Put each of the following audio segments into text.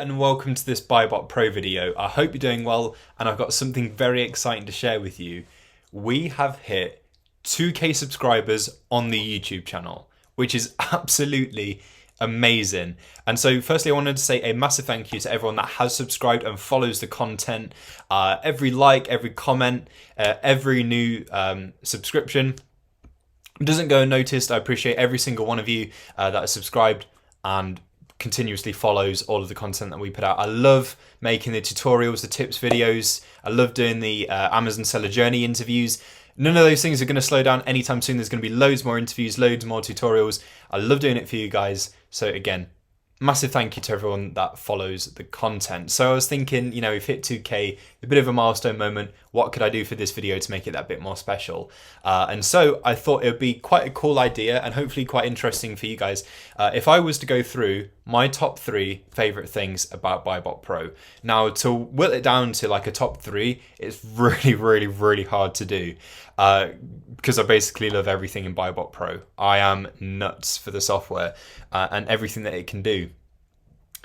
and welcome to this BuyBotPro video. I hope you're doing well and I've got something very exciting to share with you. We have hit 2K subscribers on the YouTube channel, which is absolutely amazing. And so firstly, I wanted to say a massive thank you to everyone that has subscribed and follows the content. Every like, every comment, every new subscription doesn't go unnoticed. I appreciate every single one of you that has subscribed and continuously follows all of the content that we put out. I love making the tutorials, the tips videos. I love doing the Amazon seller journey interviews. None of those things are going to slow down anytime soon. There's going to be loads more interviews, loads more tutorials. I love doing it for you guys. So again, massive thank you to everyone that follows the content. So I was thinking, we've hit 2K, a bit of a milestone moment. What could I do for this video to make it that bit more special? And so I thought it would be quite a cool idea and hopefully quite interesting for you guys if I was to go through my top 3 favorite things about BuyBotPro. Now, to whittle it down to like a top 3, it's really hard to do because I basically love everything in BuyBotPro. I am nuts for the software and everything that it can do.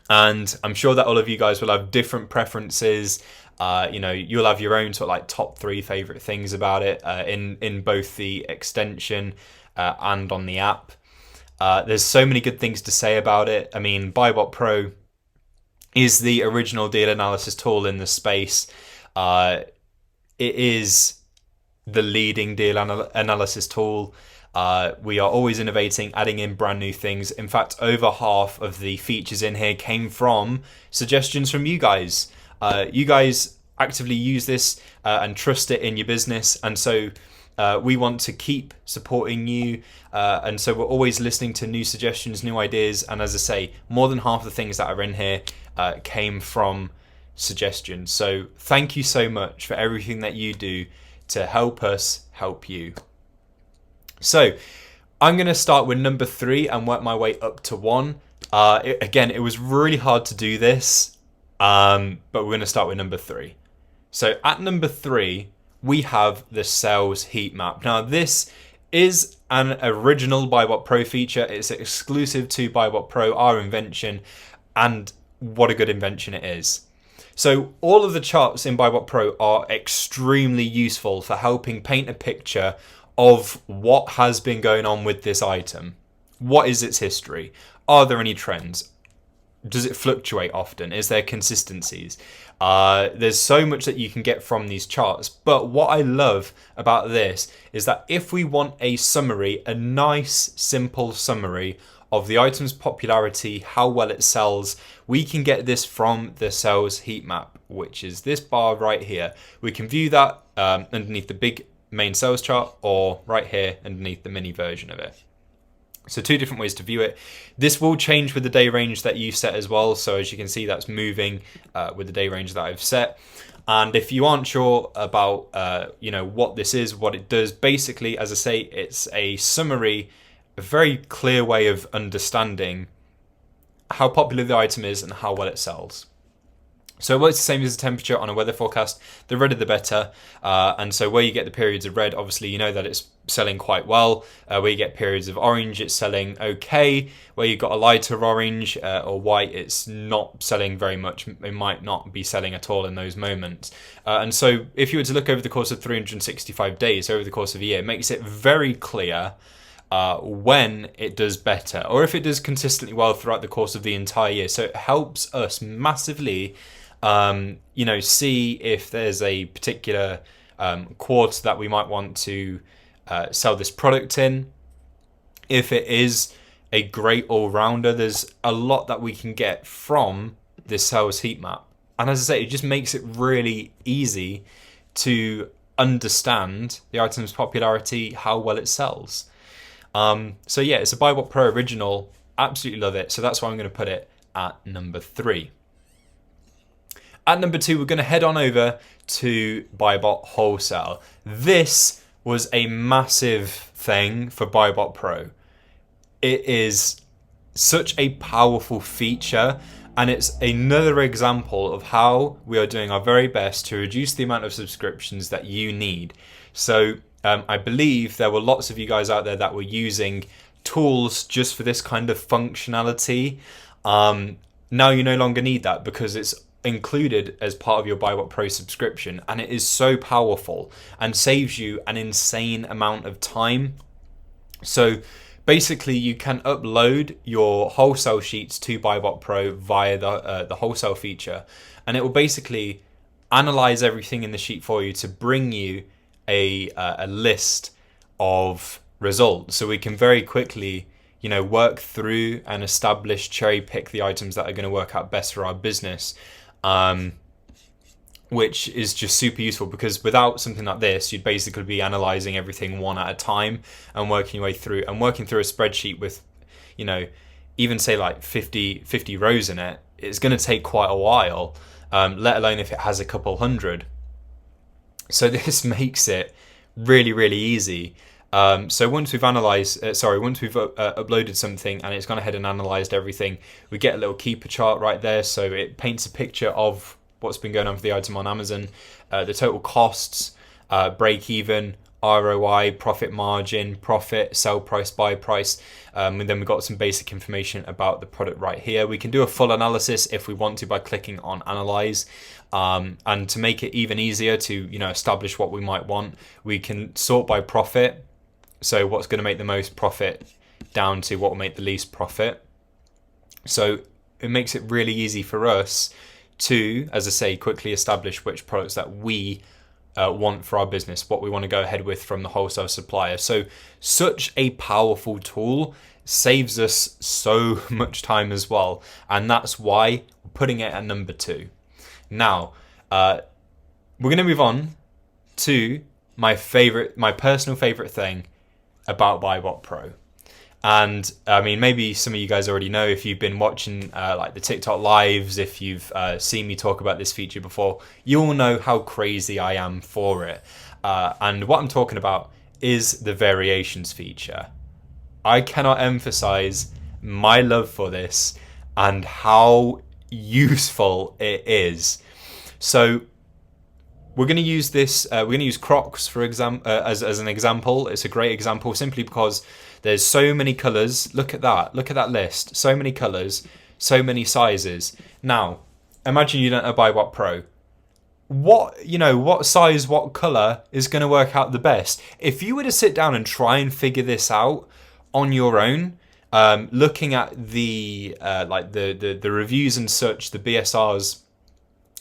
And I'm sure that all of you guys will have different preferences. You'll have your own sort of like top 3 favorite things about it in both the extension and on the app. There's so many good things to say about it. I mean, BuyBotPro is the original deal analysis tool in the space. It is the leading deal analysis tool. We are always innovating, adding in brand new things. In fact, over half of the features in here came from suggestions from you guys. You guys actively use this and trust it in your business, and so we want to keep supporting you, and so we're always listening to new suggestions, new ideas, and as I say, more than half the things that are in here came from suggestions. So thank you so much for everything that you do to help us help you. So I'm going to start with number 3 and work my way up to 1. Again, it was really hard to do this, but we're going to start with number 3. So at number 3, we have the sales heat map. Now, this is an original BuyBotPro feature. It's exclusive to BuyBotPro, our invention, and what a good invention it is. So all of the charts in BuyBotPro are extremely useful for helping paint a picture of what has been going on with this item. What is its history? Are there any trends? Does it fluctuate often? Is there consistencies? There's so much that you can get from these charts. But what I love about this is that if we want a summary, a nice, simple summary of the item's popularity, how well it sells, we can get this from the sales heat map, which is this bar right here. We can view that underneath the big main sales chart, or right here underneath the mini version of it. So 2 different ways to view it. This will change with the day range that you set as well. So as you can see, that's moving with the day range that I've set. And if you aren't sure about what this is, what it does, basically, as I say, it's a summary, a very clear way of understanding how popular the item is and how well it sells. So it works the same as the temperature on a weather forecast. The redder the better. And so where you get the periods of red, obviously you know that it's selling quite well. Where you get periods of orange, it's selling okay. Where you've got a lighter orange or white, it's not selling very much. It might not be selling at all in those moments. And so if you were to look over the course of 365 days, over the course of a year, it makes it very clear when it does better, or if it does consistently well throughout the course of the entire year. So it helps us massively see if there's a particular quarter that we might want to sell this product in. If it is a great all-rounder, there's a lot that we can get from this sales heat map. And as I say, it just makes it really easy to understand the item's popularity, how well it sells. So yeah, it's a BuyBotPro original. Absolutely love it. So that's why I'm going to put it at number 3. At number 2, we're going to head on over to BuyBot Wholesale. This was a massive thing for BuyBotPro. It is such a powerful feature, and it's another example of how we are doing our very best to reduce the amount of subscriptions that you need. So I believe there were lots of you guys out there that were using tools just for this kind of functionality. Now you no longer need that because it's included as part of your BuyBotPro subscription, and it is so powerful and saves you an insane amount of time. So basically you can upload your wholesale sheets to BuyBotPro via the wholesale feature, and it will basically analyze everything in the sheet for you to bring you a list of results, so we can very quickly work through and establish, cherry pick the items that are going to work out best for our business, which is just super useful, because without something like this, you'd basically be analyzing everything one at a time and working your way through a spreadsheet with, even say like 50 rows in it. It's going to take quite a while, let alone if it has a couple hundred. So this makes it really, really easy. So once we've uploaded something and it's gone ahead and analyzed everything, we get a little keeper chart right there. So it paints a picture of what's been going on for the item on Amazon, the total costs, break even, ROI, profit margin, profit, sell price, buy price. And then we've got some basic information about the product right here. We can do a full analysis if we want to by clicking on analyze. And to make it even easier to establish what we might want, we can sort by profit. So what's going to make the most profit down to what will make the least profit. So it makes it really easy for us to, as I say, quickly establish which products that we want for our business, what we want to go ahead with from the wholesale supplier. So such a powerful tool, saves us so much time as well. And that's why we're putting it at number 2. Now, we're going to move on to my personal favorite thing about BuyBotPro. And I mean, maybe some of you guys already know if you've been watching like the TikTok lives, if you've seen me talk about this feature before, you'll know how crazy I am for it. And what I'm talking about is the variations feature. I cannot emphasize my love for this and how useful it is. So we're going to use this. We're going to use Crocs for as an example. It's a great example simply because there's so many colors. Look at that. Look at that list. So many colors, so many sizes. Now, imagine you don't know BuyBotPro. What size, what color is going to work out the best? If you were to sit down and try and figure this out on your own, looking at the reviews and such, the BSRs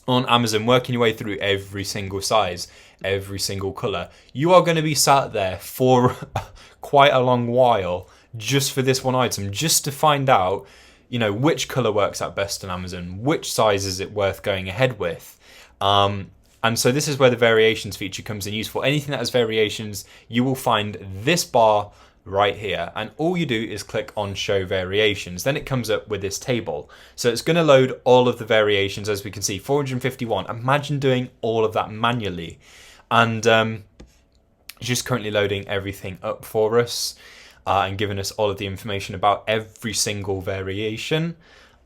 on Amazon, working your way through every single size, every single color, you are going to be sat there for quite a long while just for this one item, just to find out, which color works out best on Amazon, which size is it worth going ahead with. And so this is where the variations feature comes in useful. Anything that has variations, you will find this bar right here, and all you do is click on show variations. Then it comes up with this table, so it's going to load all of the variations. As we can see, 451. Imagine doing all of that manually, and it's just currently loading everything up for us and giving us all of the information about every single variation.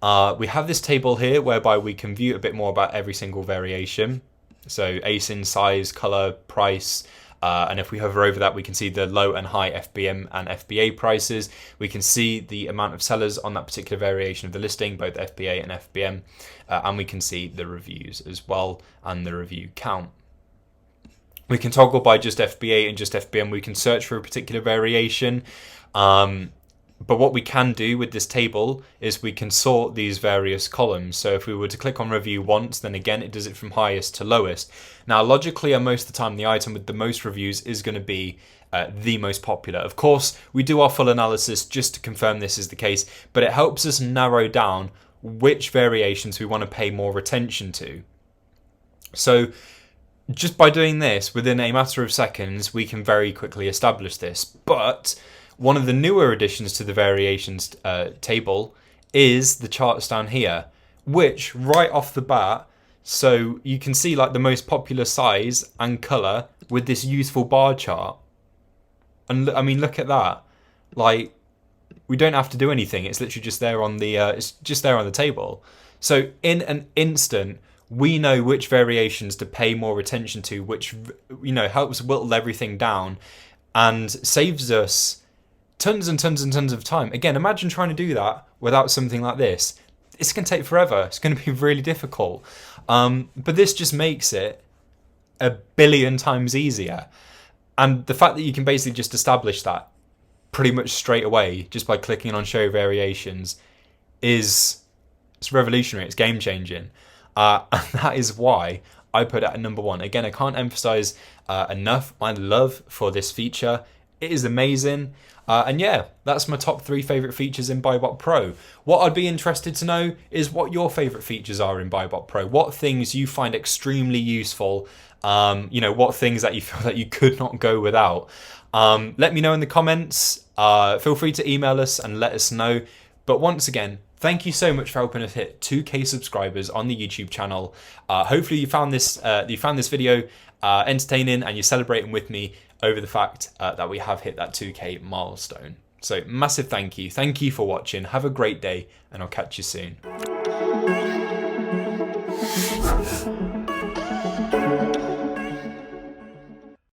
We have this table here whereby we can view a bit more about every single variation, so ASIN, size, color, price. And if we hover over that, we can see the low and high FBM and FBA prices. We can see the amount of sellers on that particular variation of the listing, both FBA and FBM. And we can see the reviews as well and the review count. We can toggle by just FBA and just FBM. We can search for a particular variation. But what we can do with this table is we can sort these various columns. So if we were to click on review once, then again, it does it from highest to lowest. Now, logically, and most of the time, the item with the most reviews is going to be the most popular. Of course, we do our full analysis just to confirm this is the case, but it helps us narrow down which variations we want to pay more attention to. So just by doing this, within a matter of seconds, we can very quickly establish this. But one of the newer additions to the variations table is the charts down here, which right off the bat, so you can see like the most popular size and color with this useful bar chart. And I mean, look at that. Like, we don't have to do anything. It's literally just there on the table. So in an instant, we know which variations to pay more attention to, which helps whittle everything down and saves us tons and tons and tons of time. Again, imagine trying to do that without something like this. it's going to take forever. It's going to be really difficult. But this just makes it a billion times easier. And the fact that you can basically just establish that pretty much straight away just by clicking on show variations it's revolutionary. It's game changing. And that is why I put it at number one. Again, I can't emphasize enough my love for this feature. It is amazing. And yeah, that's my top 3 favorite features in BuyBotPro. What I'd be interested to know is what your favorite features are in BuyBotPro. What things you find extremely useful. What things that you feel that you could not go without. Let me know in the comments. Feel free to email us and let us know. But once again, thank you so much for helping us hit 2K subscribers on the YouTube channel. Hopefully you found this video entertaining and you're celebrating with me over the fact that we have hit that 2K milestone. So massive thank you. Thank you for watching. Have a great day and I'll catch you soon.